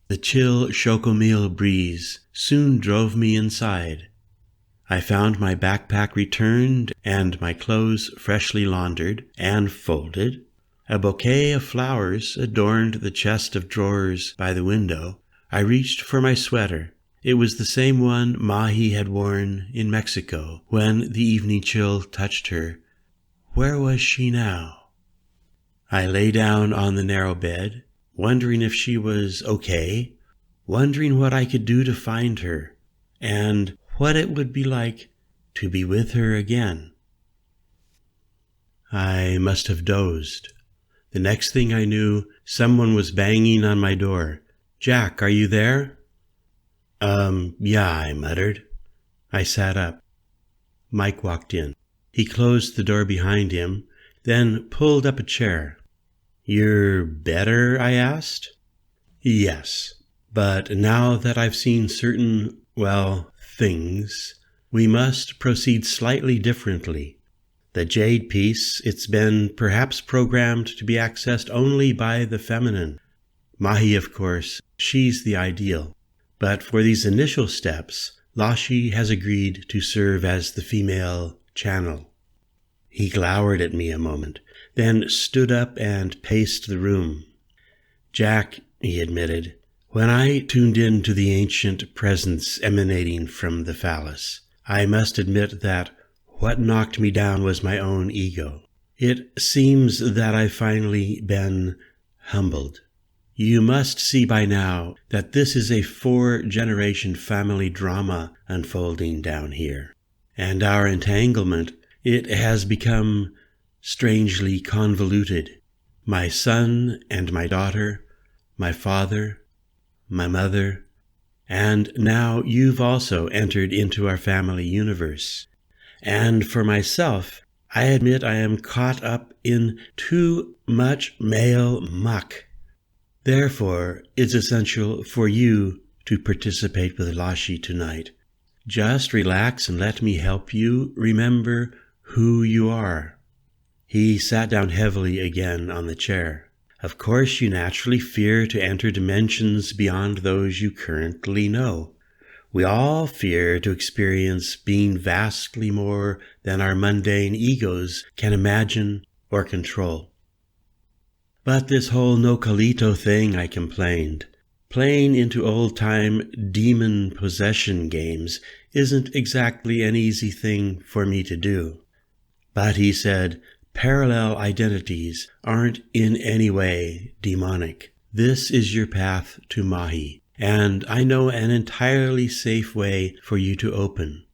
The chill chocomil breeze soon drove me inside. I found my backpack returned and my clothes freshly laundered and folded. A bouquet of flowers adorned the chest of drawers by the window. I reached for my sweater. It was the same one Mahee had worn in Mexico when the evening chill touched her. Where was she now? I lay down on the narrow bed, wondering if she was okay, wondering what I could do to find her, and what it would be like to be with her again. I must have dozed. The next thing I knew, someone was banging on my door. "Jack, are you there?" Yeah, I muttered. I sat up. Mike walked in. He closed the door behind him, then pulled up a chair. "You're better?" I asked. "Yes, but now that I've seen certain, things, we must proceed slightly differently. The jade piece, it's been perhaps programmed to be accessed only by the feminine. Mahee, of course, she's the ideal. But for these initial steps, Lashi has agreed to serve as the female channel." He glowered at me a moment, then stood up and paced the room. "Jack," he admitted, "when I tuned in to the ancient presence emanating from the phallus, I must admit that what knocked me down was my own ego. It seems that I've finally been humbled. You must see by now that this is a 4-generation family drama unfolding down here. And our entanglement, it has become strangely convoluted. My son and my daughter, my father, my mother, and now you've also entered into our family universe. And for myself, I admit I am caught up in too much male muck. Therefore, it's essential for you to participate with Lashi tonight. Just relax and let me help you remember who you are." He sat down heavily again on the chair. "Of course, you naturally fear to enter dimensions beyond those you currently know. We all fear to experience being vastly more than our mundane egos can imagine or control. But this whole no Calito thing," I complained. "Playing into old-time demon possession games isn't exactly an easy thing for me to do." But he said, "Parallel identities aren't in any way demonic. This is your path to Mahee, and I know an entirely safe way for you to open.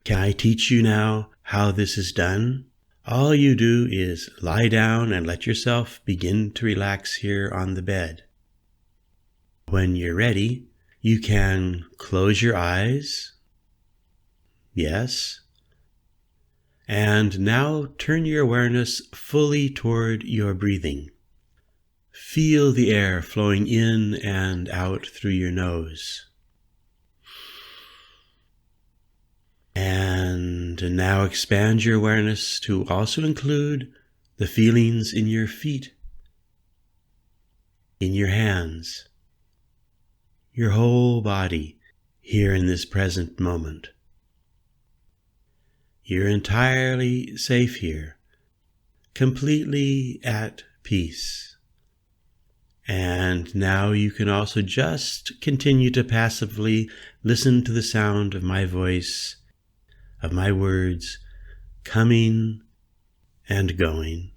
Can I teach you now how this is done? All you do is lie down and let yourself begin to relax here on the bed. When you're ready, you can close your eyes. Yes. And now turn your awareness fully toward your breathing. Feel the air flowing in and out through your nose. And now expand your awareness to also include the feelings in your feet, in your hands, your whole body here in this present moment. You're entirely safe here, completely at peace. And now you can also just continue to passively listen to the sound of my voice, of my words, coming and going.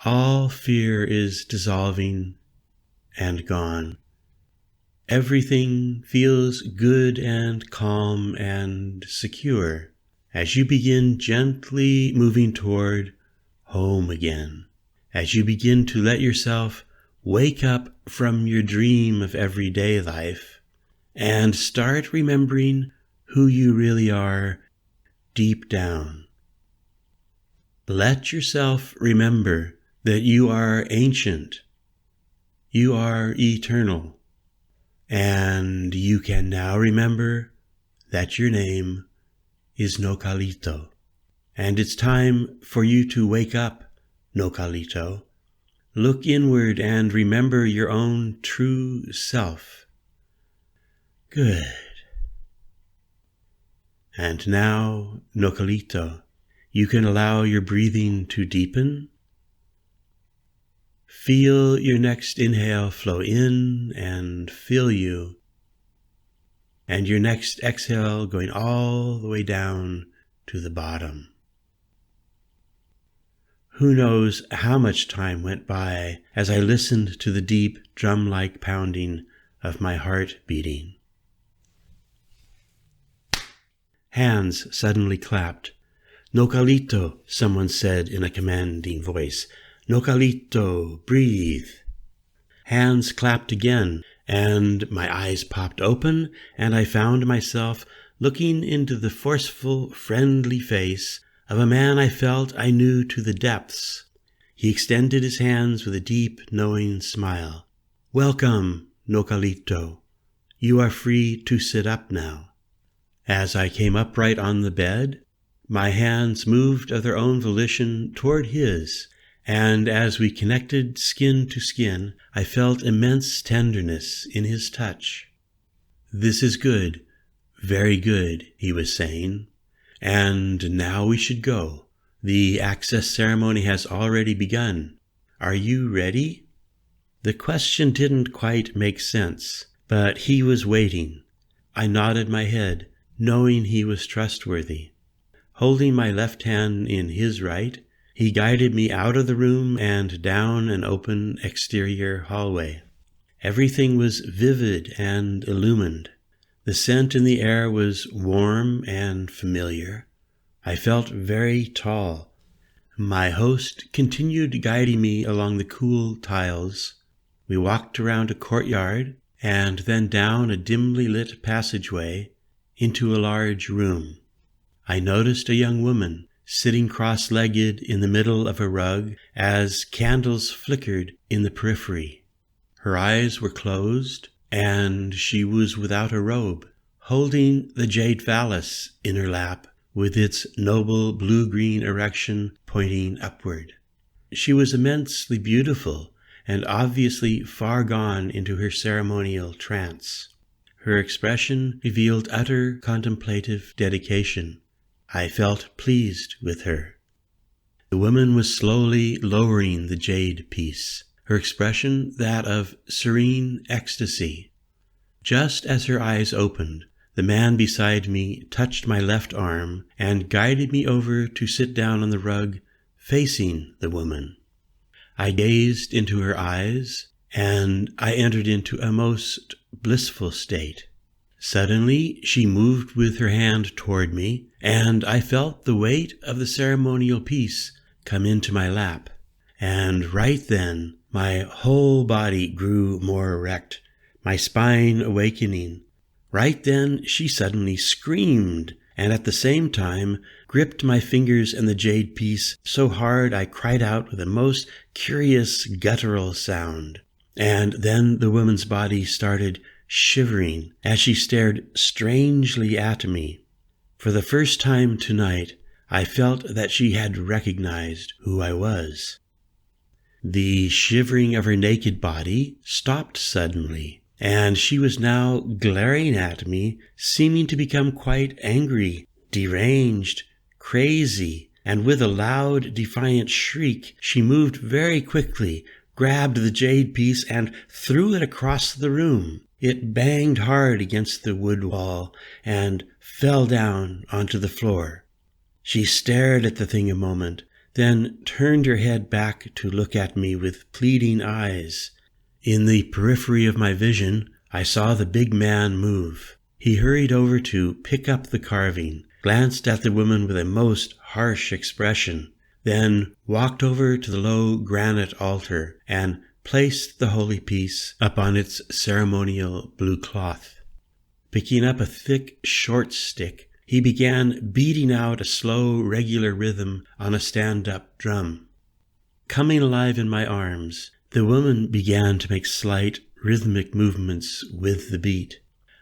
All fear is dissolving and gone. Everything feels good and calm and secure as you begin gently moving toward home again, as you begin to let yourself wake up from your dream of everyday life and start remembering who you really are deep down. Let yourself remember that you are ancient, you are eternal, and you can now remember that your name is No Calito. And it's time for you to wake up, No Calito. Look inward and remember your own true self. Good. And now, Nocalito, you can allow your breathing to deepen. Feel your next inhale flow in and fill you, and your next exhale going all the way down to the bottom. Who knows how much time went by as I listened to the deep drum-like pounding of my heart beating. Hands suddenly clapped. "Nocalito," someone said in a commanding voice. "Nocalito, breathe." Hands clapped again, and my eyes popped open, and I found myself looking into the forceful, friendly face of a man I felt I knew to the depths. He extended his hands with a deep, knowing smile. "Welcome, Nocalito. You are free to sit up now." As I came upright on the bed, my hands moved of their own volition toward his, and as we connected skin to skin, I felt immense tenderness in his touch. "This is good, very good," he was saying. "And now we should go. The access ceremony has already begun. Are you ready?" The question didn't quite make sense, but he was waiting. I nodded my head, knowing he was trustworthy. Holding my left hand in his right, he guided me out of the room and down an open exterior hallway. Everything was vivid and illumined. The scent in the air was warm and familiar. I felt very tall. My host continued guiding me along the cool tiles. We walked around a courtyard and then down a dimly lit passageway into a large room. I noticed a young woman sitting cross-legged in the middle of a rug as candles flickered in the periphery. Her eyes were closed, and she was without a robe, holding the jade-phallus in her lap with its noble blue-green erection pointing upward. She was immensely beautiful and obviously far gone into her ceremonial trance. Her expression revealed utter contemplative dedication. I felt pleased with her. The woman was slowly lowering the jade piece, her expression that of serene ecstasy. Just as her eyes opened, the man beside me touched my left arm and guided me over to sit down on the rug facing the woman. I gazed into her eyes, and I entered into a most blissful state. Suddenly, she moved with her hand toward me, and I felt the weight of the ceremonial piece come into my lap. And right then, my whole body grew more erect, my spine awakening. Right then, she suddenly screamed, and at the same time gripped my fingers and the jade piece so hard I cried out with a most curious guttural sound. And then the woman's body started shivering as she stared strangely at me. For the first time tonight, I felt that she had recognized who I was. The shivering of her naked body stopped suddenly, and she was now glaring at me, seeming to become quite angry, deranged, crazy, and with a loud, defiant shriek, she moved very quickly, grabbed the jade piece, and threw it across the room. It banged hard against the wood wall and fell down onto the floor. She stared at the thing a moment, then turned her head back to look at me with pleading eyes. In the periphery of my vision, I saw the big man move. He hurried over to pick up the carving, glanced at the woman with a most harsh expression, then walked over to the low granite altar and placed the holy piece upon its ceremonial blue cloth. Picking up a thick, short stick, he began beating out a slow, regular rhythm on a stand-up drum. Coming alive in my arms, the woman began to make slight, rhythmic movements with the beat.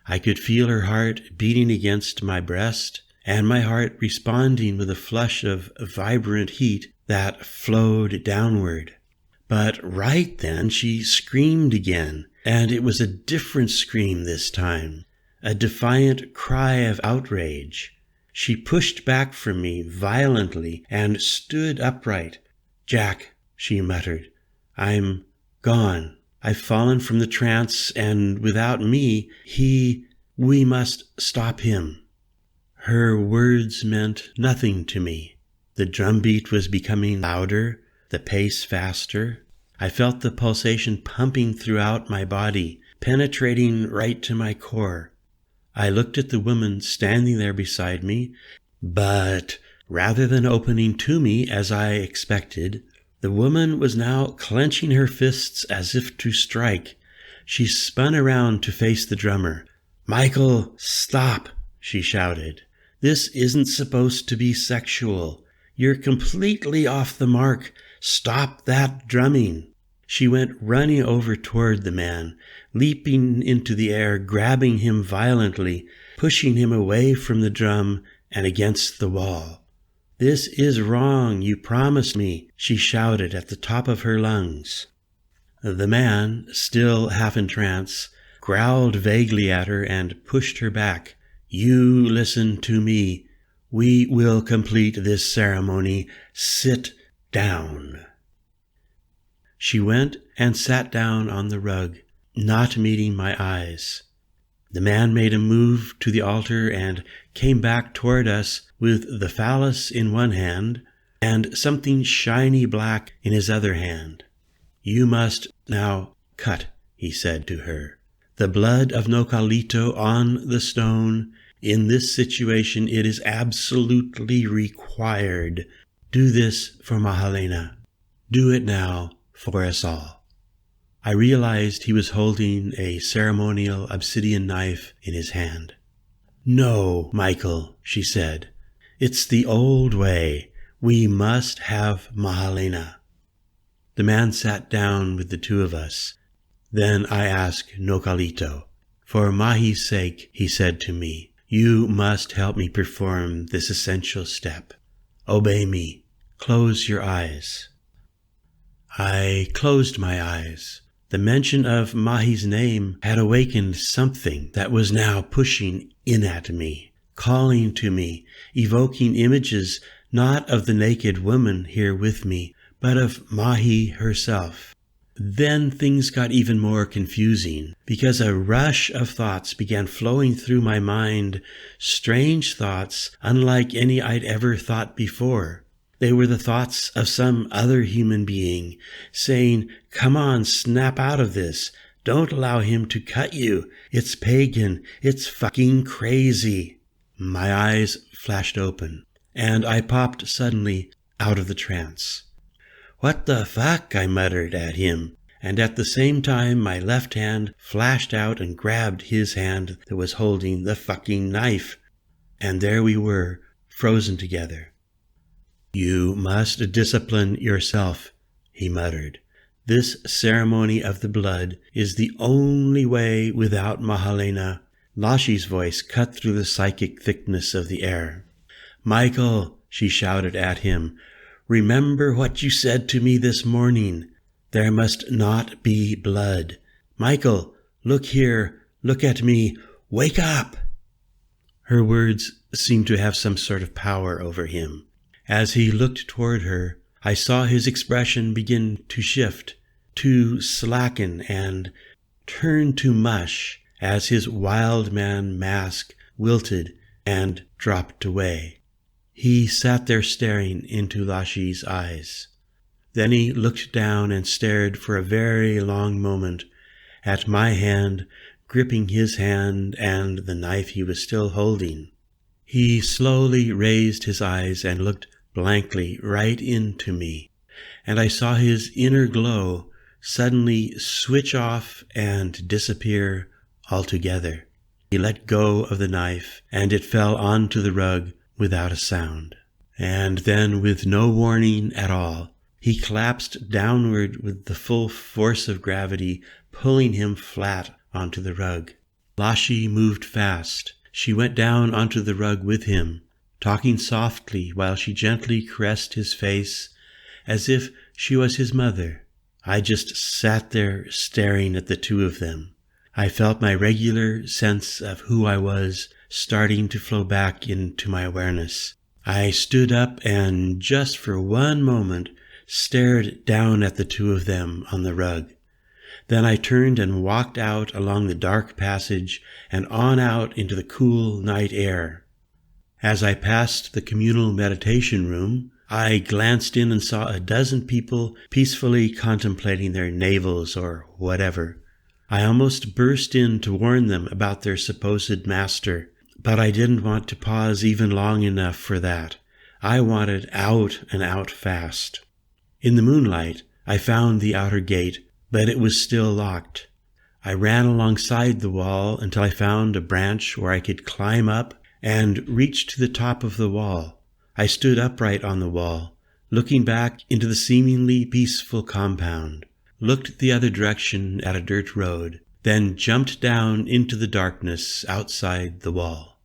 I could feel her heart beating against my breast, and my heart responding with a flush of vibrant heat that flowed downward. But right then she screamed again, and it was a different scream this time, a defiant cry of outrage. She pushed back from me violently and stood upright. "Jack," she muttered, "I'm gone. I've fallen from the trance, and without me, we must stop him." Her words meant nothing to me. The drumbeat was becoming louder, the pace faster. I felt the pulsation pumping throughout my body, penetrating right to my core. I looked at the woman standing there beside me, but rather than opening to me as I expected, the woman was now clenching her fists as if to strike. She spun around to face the drummer. "Michael, stop," she shouted. "This isn't supposed to be sexual. You're completely off the mark. Stop that drumming." She went running over toward the man, leaping into the air, grabbing him violently, pushing him away from the drum and against the wall. "This is wrong, you promised me," she shouted at the top of her lungs. The man, still half in trance, growled vaguely at her and pushed her back. "You listen to me. We will complete this ceremony. Sit down." She went and sat down on the rug, not meeting my eyes. The man made a move to the altar and came back toward us with the phallus in one hand and something shiny black in his other hand. "You must now cut," he said to her. "The blood of Nocalito on the stone. In this situation it is absolutely required. Do this for Mahalena. Do it now for us all." I realized he was holding a ceremonial obsidian knife in his hand. "No, Michael," she said. "It's the old way. We must have Mahalena." The man sat down with the two of us. Then I asked Nocalito. "For Mahee's sake," he said to me, "you must help me perform this essential step. Obey me. Close your eyes." I closed my eyes. The mention of Mahee's name had awakened something that was now pushing in at me, calling to me, evoking images not of the naked woman here with me, but of Mahee herself. Then things got even more confusing, because a rush of thoughts began flowing through my mind, strange thoughts unlike any I'd ever thought before. They were the thoughts of some other human being, saying, "Come on, snap out of this. Don't allow him to cut you. It's pagan. It's fucking crazy." My eyes flashed open, and I popped suddenly out of the trance. "What the fuck?" I muttered at him, and at the same time my left hand flashed out and grabbed his hand that was holding the fucking knife. And there we were, frozen together. "You must discipline yourself," he muttered. "This ceremony of the blood is the only way without Mahalena." Lashi's voice cut through the psychic thickness of the air. "Michael," she shouted at him, "remember what you said to me this morning. There must not be blood. Michael, look here, look at me, wake up!" Her words seemed to have some sort of power over him. As he looked toward her, I saw his expression begin to shift, to slacken and turn to mush as his wild man mask wilted and dropped away. He sat there staring into Lashi's eyes. Then he looked down and stared for a very long moment at my hand, gripping his hand and the knife he was still holding. He slowly raised his eyes and looked blankly right into me, and I saw his inner glow suddenly switch off and disappear altogether. He let go of the knife, and it fell onto the rug without a sound. And then, with no warning at all, he collapsed downward with the full force of gravity pulling him flat onto the rug. Lashi moved fast. She went down onto the rug with him, talking softly while she gently caressed his face as if she was his mother. I just sat there staring at the two of them. I felt my regular sense of who I was starting to flow back into my awareness. I stood up and just for one moment stared down at the two of them on the rug. Then I turned and walked out along the dark passage and on out into the cool night air. As I passed the communal meditation room, I glanced in and saw a dozen people peacefully contemplating their navels or whatever. I almost burst in to warn them about their supposed master, but I didn't want to pause even long enough for that. I wanted out and out fast. In the moonlight, I found the outer gate, but it was still locked. I ran alongside the wall until I found a branch where I could climb up and reach to the top of the wall. I stood upright on the wall, looking back into the seemingly peaceful compound, looked the other direction at a dirt road, then jumped down into the darkness outside the wall.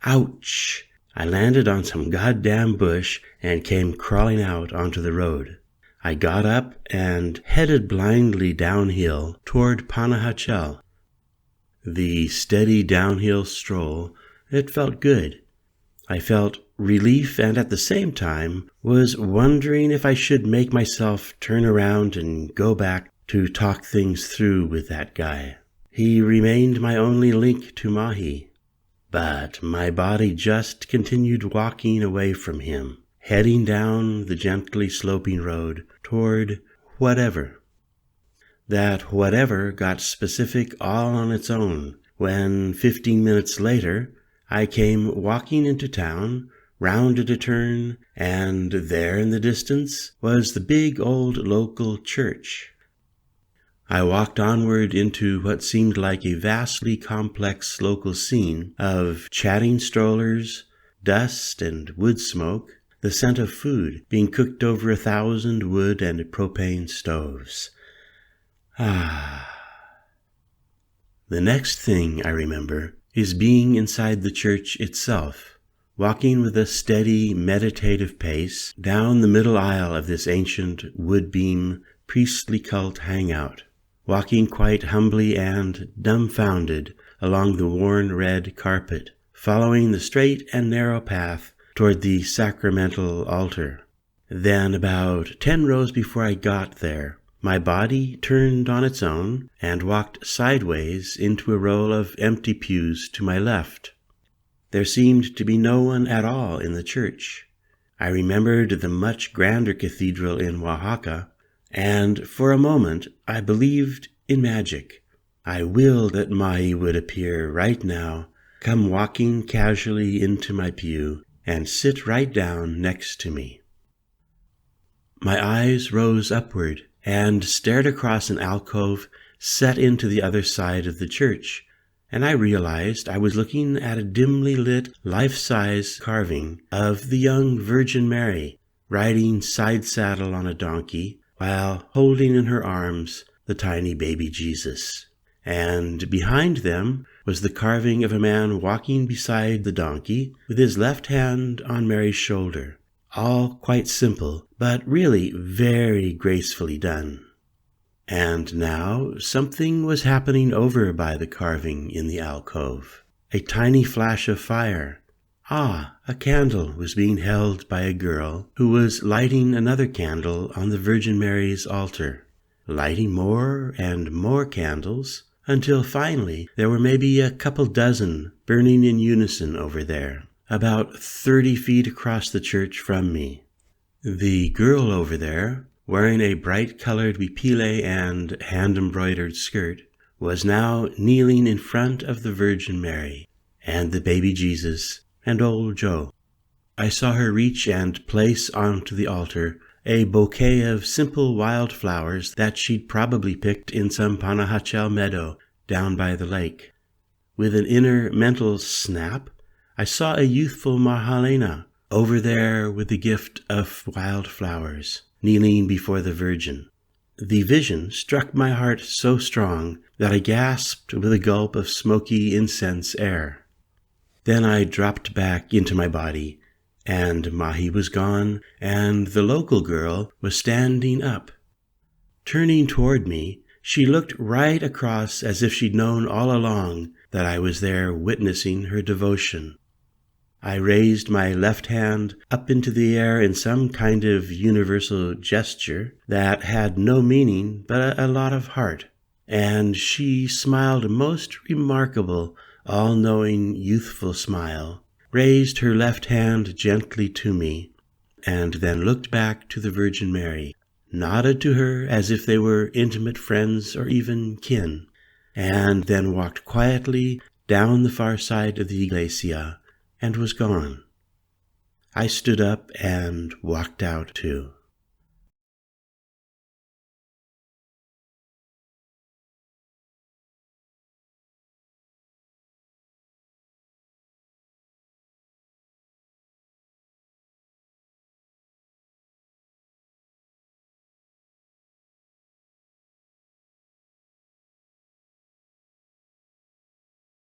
Ouch! I landed on some goddamn bush and came crawling out onto the road. I got up and headed blindly downhill toward Panajachel. The steady downhill stroll, it felt good. I felt relief and at the same time was wondering if I should make myself turn around and go back to talk things through with that guy. He remained my only link to Mahee. But my body just continued walking away from him, heading down the gently sloping road toward whatever. That whatever got specific all on its own when 15 minutes later I came walking into town, rounded a turn, and there in the distance was the big old local church. I walked onward into what seemed like a vastly complex local scene of chatting strollers, dust and wood smoke, the scent of food being cooked over 1,000 wood and propane stoves. The next thing I remember is being inside the church itself, walking with a steady, meditative pace down the middle aisle of this ancient wood-beam priestly cult hangout, walking quite humbly and dumbfounded along the worn red carpet, following the straight and narrow path toward the sacramental altar. Then about 10 rows before I got there, my body turned on its own and walked sideways into a row of empty pews to my left. There seemed to be no one at all in the church. I remembered the much grander cathedral in Oaxaca, and for a moment I believed in magic. I willed that Mahee would appear right now, come walking casually into my pew, and sit right down next to me. My eyes rose upward and stared across an alcove set into the other side of the church, and I realized I was looking at a dimly lit, life-size carving of the young Virgin Mary, riding side-saddle on a donkey, while holding in her arms the tiny baby Jesus. And behind them was the carving of a man walking beside the donkey with his left hand on Mary's shoulder. All quite simple, but really very gracefully done. And now something was happening over by the carving in the alcove. A tiny flash of fire. A candle was being held by a girl who was lighting another candle on the Virgin Mary's altar, lighting more and more candles, until finally there were maybe a couple dozen burning in unison over there, about 30 feet across the church from me. The girl over there, wearing a bright-colored huipile and hand-embroidered skirt, was now kneeling in front of the Virgin Mary, and the baby Jesus, and old Joe. I saw her reach and place onto the altar a bouquet of simple wild flowers that she'd probably picked in some Panajachel meadow down by the lake. With an inner mental snap, I saw a youthful Mahalena over there with the gift of wild flowers, kneeling before the Virgin. The vision struck my heart so strong that I gasped with a gulp of smoky incense air. Then I dropped back into my body, and Mahee was gone, and the local girl was standing up. Turning toward me, she looked right across as if she'd known all along that I was there witnessing her devotion. I raised my left hand up into the air in some kind of universal gesture that had no meaning but a lot of heart, and she smiled a most remarkable, all-knowing, youthful smile, raised her left hand gently to me, and then looked back to the Virgin Mary, nodded to her as if they were intimate friends or even kin, and then walked quietly down the far side of the iglesia and was gone. I stood up and walked out too.